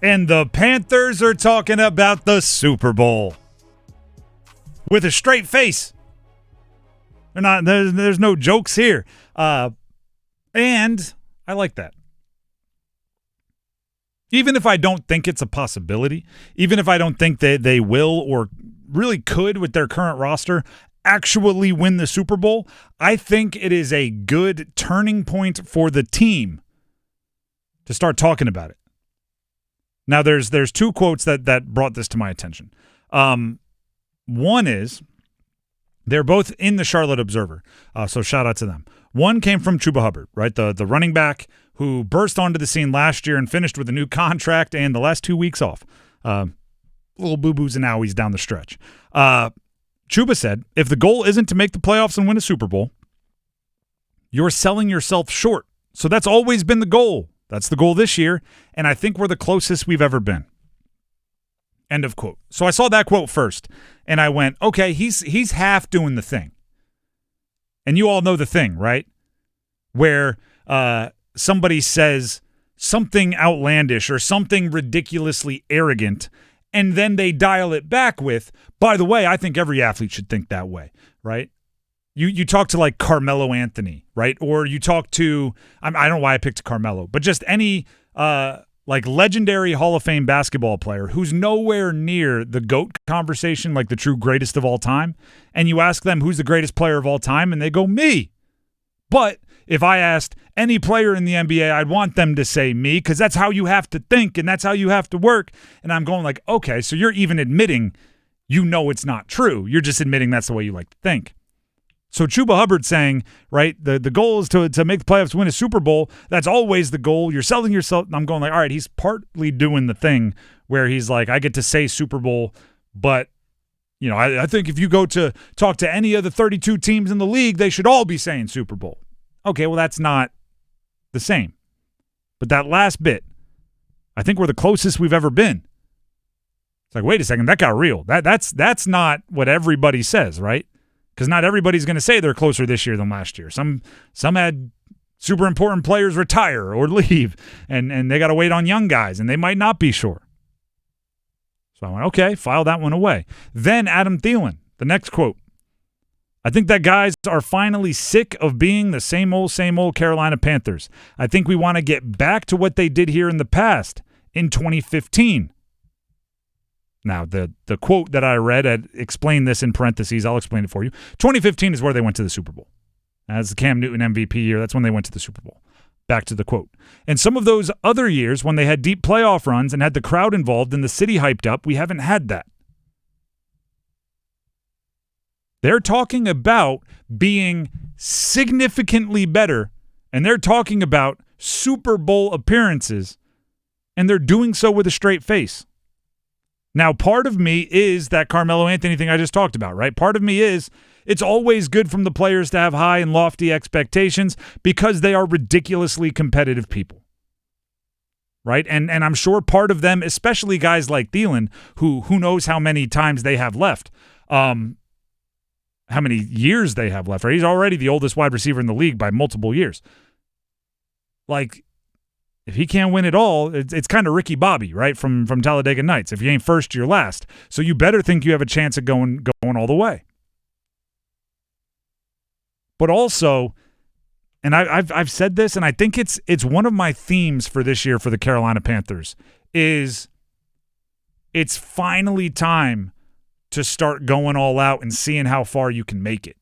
And the Panthers are talking about the Super Bowl with a straight face. They're not. There's no jokes here, and I like that. Even if I don't think it's a possibility, even if I don't think that they will or really could with their current roster actually win the Super Bowl, I think it is a good turning point for the team to start talking about it. Now, there's two quotes that brought this to my attention. One is, they're both in the Charlotte Observer, so shout out to them. One came from Chuba Hubbard, right, the running back who burst onto the scene last year and finished with a new contract and the last 2 weeks off. Little boo-boos and owies down the stretch. Chuba said, if the goal isn't to make the playoffs and win a Super Bowl, you're selling yourself short. So that's always been the goal. That's the goal this year, and I think we're the closest we've ever been. End of quote. So I saw that quote first, and I went, okay, he's half doing the thing. And you all know the thing, right? Where somebody says something outlandish or something ridiculously arrogant, and then they dial it back with, by the way, I think every athlete should think that way, right? You talk to like Carmelo Anthony, right? Or you talk to, I don't know why I picked Carmelo, but just any like legendary Hall of Fame basketball player who's nowhere near the GOAT conversation, like the true greatest of all time, and you ask them who's the greatest player of all time, and they go, me. But if I asked any player in the NBA, I'd want them to say me, because that's how you have to think and that's how you have to work. And I'm going like, okay, so you're even admitting you know it's not true. You're just admitting that's the way you like to think. So Chuba Hubbard saying, right, the goal is to make the playoffs, win a Super Bowl. That's always the goal. You're selling yourself. And I'm going like, all right, he's partly doing the thing where he's like, I get to say Super Bowl, but, you know, I think if you go to talk to any of the 32 teams in the league, they should all be saying Super Bowl. Okay, well, that's not the same. But that last bit, I think we're the closest we've ever been. It's like, wait a second, that got real. That's not what everybody says, right? Because not everybody's going to say they're closer this year than last year. Some had super important players retire or leave, and they got to wait on young guys, and they might not be sure. So I went, okay, file that one away. Then Adam Thielen, the next quote. I think that guys are finally sick of being the same old Carolina Panthers. I think we want to get back to what they did here in the past, in 2015. Now, the quote that I read, I'd explained this in parentheses. I'll explain it for you. 2015 is where they went to the Super Bowl. That's the Cam Newton MVP year. That's when they went to the Super Bowl. Back to the quote. And some of those other years when they had deep playoff runs and had the crowd involved and the city hyped up, we haven't had that. They're talking about being significantly better, and they're talking about Super Bowl appearances, and they're doing so with a straight face. Now, part of me is that Carmelo Anthony thing I just talked about, right? Part of me is it's always good from the players to have high and lofty expectations because they are ridiculously competitive people, right? And I'm sure part of them, especially guys like Thielen, who knows how many times they have left, how many years they have left, right? He's already the oldest wide receiver in the league by multiple years. Like, if he can't win it all, it's kind of Ricky Bobby, right, from Talladega Nights. If you ain't first, you're last. So you better think you have a chance of going all the way. But also, and I've said this, and I think it's one of my themes for this year for the Carolina Panthers, is it's finally time to start going all out and seeing how far you can make it.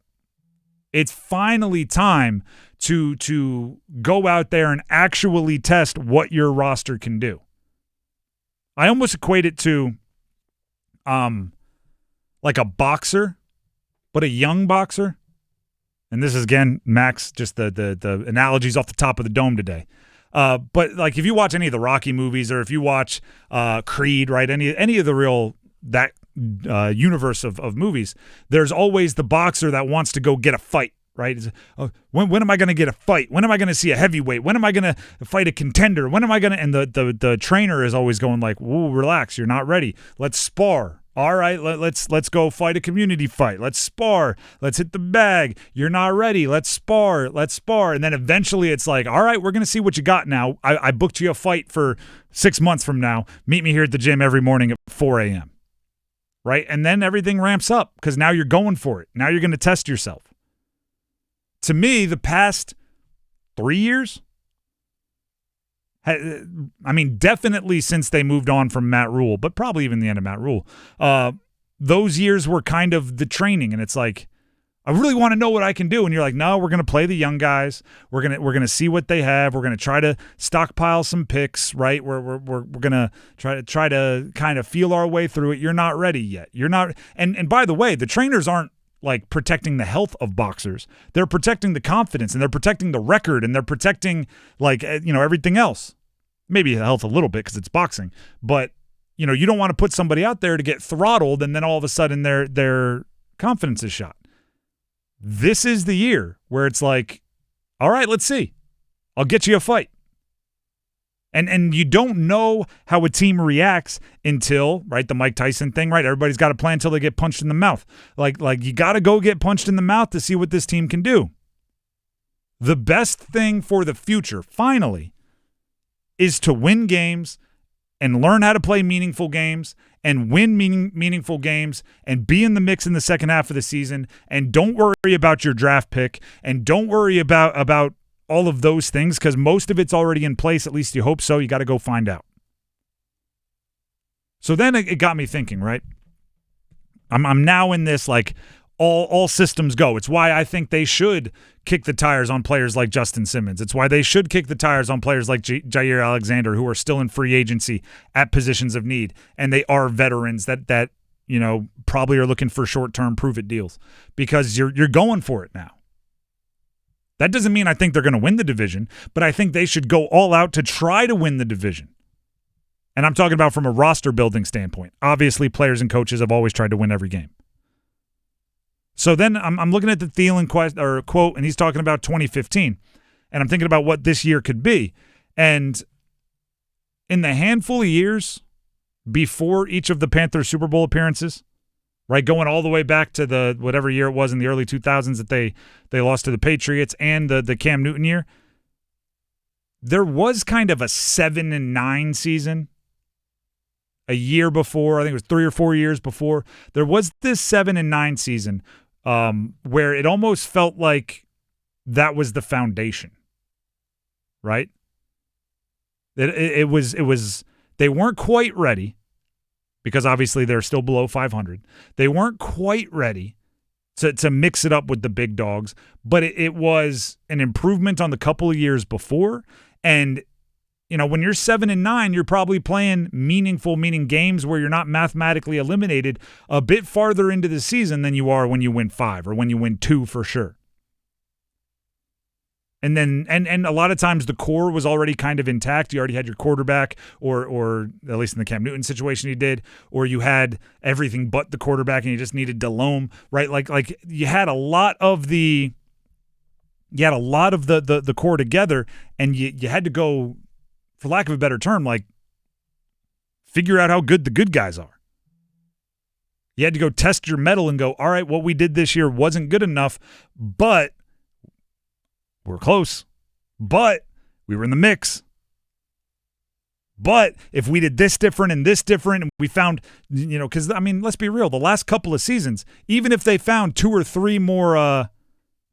It's finally time to go out there and actually test what your roster can do. I almost equate it to like a boxer, but a young boxer. And this is, again, Max, just the analogies off the top of the dome today. But like if you watch any of the Rocky movies or if you watch Creed, right, any of the real that universe of movies, there's always the boxer that wants to go get a fight, right? When am I going to get a fight? When am I going to see a heavyweight? When am I going to fight a contender? When am I going to? And the trainer is always going like, "Whoa, relax, you're not ready. Let's spar All right, let's go fight a community fight. Let's spar. Let's hit the bag. You're not ready. Let's spar. And then eventually it's like, all right, we're going to see what you got now. I booked you a fight for 6 months from now. Meet me here at the gym every morning at 4 a.m. Right? And then everything ramps up because now you're going for it. Now you're going to test yourself. To me, the past 3 years, definitely since they moved on from Matt Rule, but probably even the end of Matt Rule, those years were kind of the training. And it's like, I really want to know what I can do. And you're like, no, we're going to play the young guys. We're going to see what they have. We're going to try to stockpile some picks, right? We're going to try to kind of feel our way through it. You're not ready yet. You're not. And by the way, the trainers aren't like protecting the health of boxers. They're protecting the confidence, and they're protecting the record, and they're protecting everything else. Maybe health a little bit because it's boxing, but you don't want to put somebody out there to get throttled and then all of a sudden their confidence is shot. This is the year where it's like, all right, let's see. I'll get you a fight. And you don't know how a team reacts until, right, the Mike Tyson thing, right? Everybody's got a plan until they get punched in the mouth. Like you got to go get punched in the mouth to see what this team can do. The best thing for the future, finally, is to win games and learn how to play meaningful games and win meaningful games and be in the mix in the second half of the season, and don't worry about your draft pick and don't worry about all of those things because most of it's already in place. At least you hope so. You got to go find out. So then it got me thinking, right? I'm now in this like all systems go. It's why I think they should kick the tires on players like Justin Simmons. It's why they should kick the tires on players like Jair Alexander, who are still in free agency at positions of need, and they are veterans that probably are looking for short-term prove-it deals because you're going for it now. That doesn't mean I think they're going to win the division, but I think they should go all out to try to win the division. And I'm talking about from a roster building standpoint. Obviously, players and coaches have always tried to win every game. So then I'm looking at the Thielen quote, and he's talking about 2015. And I'm thinking about what this year could be. And in the handful of years before each of the Panthers Super Bowl appearances, right, going all the way back to the whatever year it was in the early 2000s that they lost to the Patriots and the Cam Newton year, there was kind of a 7-9 season a year before. I think it was 3 or 4 years before. There was this 7-9 season where it almost felt like that was the foundation, right? It was they weren't quite ready because obviously they're still below 500. They weren't quite ready to mix it up with the big dogs, but it was an improvement on the couple of years before. And when you're 7-9, you're probably playing meaning games where you're not mathematically eliminated a bit farther into the season than you are when you win 5 or when you win 2 for sure. And then and a lot of times the core was already kind of intact. You already had your quarterback, or at least in the Cam Newton situation you did, or you had everything but the quarterback and you just needed Delhomme, right? Like you had a lot of the core together, and you had to go, for lack of a better term, like figure out how good the good guys are. You had to go test your mettle and go, all right, what we did this year wasn't good enough, but we're close. But we were in the mix. But if we did this different and we found, because, let's be real, the last couple of seasons, even if they found 2 or 3 more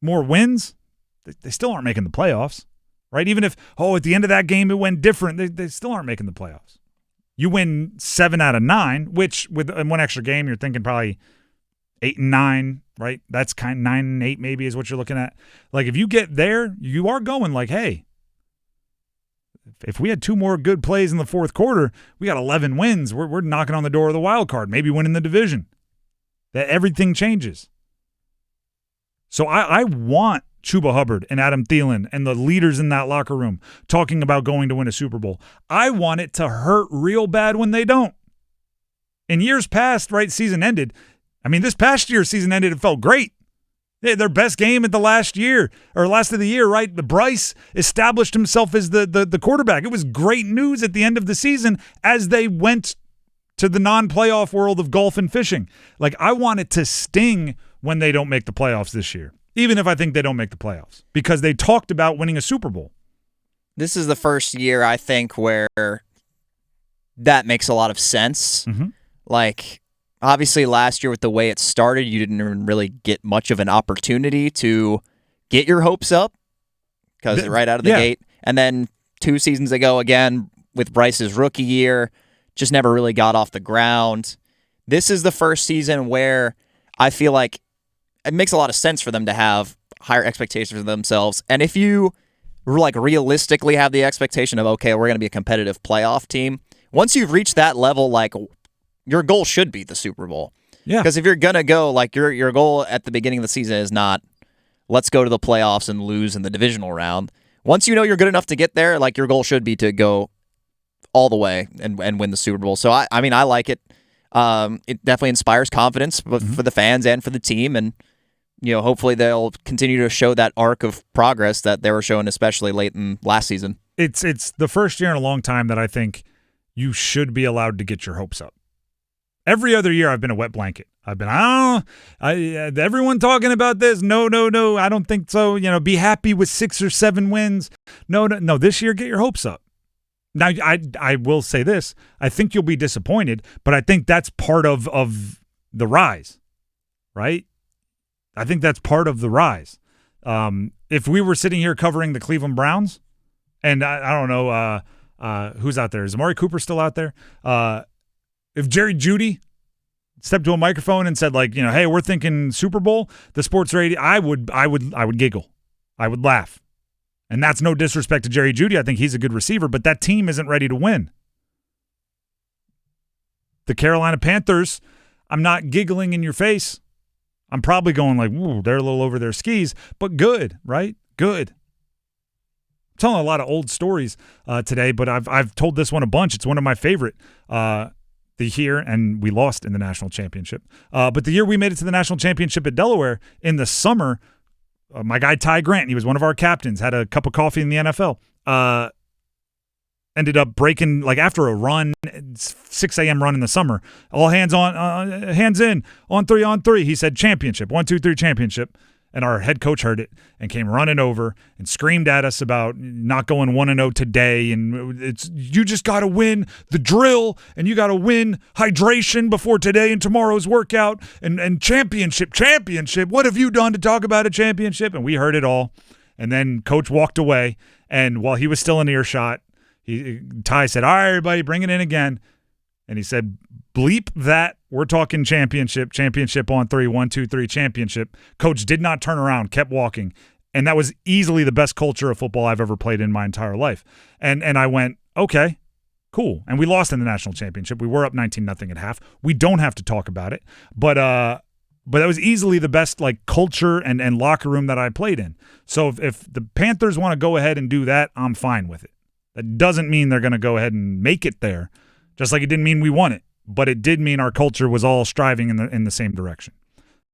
wins, they still aren't making the playoffs. Right? Even if, at the end of that game it went different, they still aren't making the playoffs. You win 7 out of 9, which with one extra game, you're thinking probably 8 and 9, right? That's kind of 9 and 8 maybe is what you're looking at. Like if you get there, you are going like, hey, if we had 2 more good plays in the fourth quarter, we got 11 wins. We're knocking on the door of the wild card, maybe winning the division. That everything changes. So I want Chuba Hubbard and Adam Thielen and the leaders in that locker room talking about going to win a Super Bowl. I want it to hurt real bad when they don't. In years past, right, season ended. This past year season ended, it felt great. Their best game at the last of the year, right? The Bryce established himself as the quarterback. It was great news at the end of the season as they went to the non-playoff world of golf and fishing. Like, I want it to sting when they don't make the playoffs this year, even if I think they don't make the playoffs, because they talked about winning a Super Bowl. This is the first year, I think, where that makes a lot of sense. Mm-hmm. Like, obviously last year with the way it started, you didn't even really get much of an opportunity to get your hopes up because right out of the gate. And then 2 seasons ago, again, with Bryce's rookie year, just never really got off the ground. This is the first season where I feel like it makes a lot of sense for them to have higher expectations for themselves. And if you like realistically have the expectation of, okay, we're going to be a competitive playoff team, once you've reached that level, like, your goal should be the Super Bowl. Yeah. Because if you're going to go, like, your goal at the beginning of the season is not, let's go to the playoffs and lose in the divisional round. Once you know you're good enough to get there, like, your goal should be to go all the way and win the Super Bowl. So, I mean, I like it. It definitely inspires confidence for the fans and for the team. And, you know, hopefully they'll continue to show that arc of progress that they were showing, especially late in last season. It's the first year in a long time that I think you should be allowed to get your hopes up. Every other year I've been a wet blanket. I've been, everyone talking about this. No, I don't think so. You know, be happy with 6 or 7 wins. No. This year, get your hopes up. Now, I will say this. I think you'll be disappointed, but I think that's part of the rise, right? I think that's part of the rise. If we were sitting here covering the Cleveland Browns, and I don't know who's out there. Is Amari Cooper still out there? If Jerry Jeudy stepped to a microphone and said, like, you know, hey, we're thinking Super Bowl, the sports radio, I would giggle. I would laugh. And that's no disrespect to Jerry Jeudy. I think he's a good receiver, but that team isn't ready to win. The Carolina Panthers, I'm not giggling in your face. I'm probably going like, ooh, they're a little over their skis, but good, right? Good. I'm telling a lot of old stories today, but I've told this one a bunch. It's one of my favorite. The year, and we lost in the national championship. But the year we made it to the national championship at Delaware in the summer, my guy Ty Grant, he was one of our captains, had a cup of coffee in the NFL, ended up breaking, like after a run, 6 a.m. run in the summer, all hands in, on three. He said championship, 1, 2, 3 championship. And our head coach heard it and came running over and screamed at us about not going 1-0 today. And it's, you just got to win the drill and you got to win hydration before today and tomorrow's workout and championship. What have you done to talk about a championship? And we heard it all. And then coach walked away. And while he was still in earshot, Ty said, all right, everybody, bring it in again. And he said, bleep that. We're talking championship on 3, 1, 2, 3, championship. Coach did not turn around, kept walking. And that was easily the best culture of football I've ever played in my entire life. And I went, okay, cool. And we lost in the national championship. We were up 19-0 at half. We don't have to talk about it. But that was easily the best like culture and locker room that I played in. So if the Panthers want to go ahead and do that, I'm fine with it. That doesn't mean they're going to go ahead and make it there, just like it didn't mean we won it. But it did mean our culture was all striving in the same direction.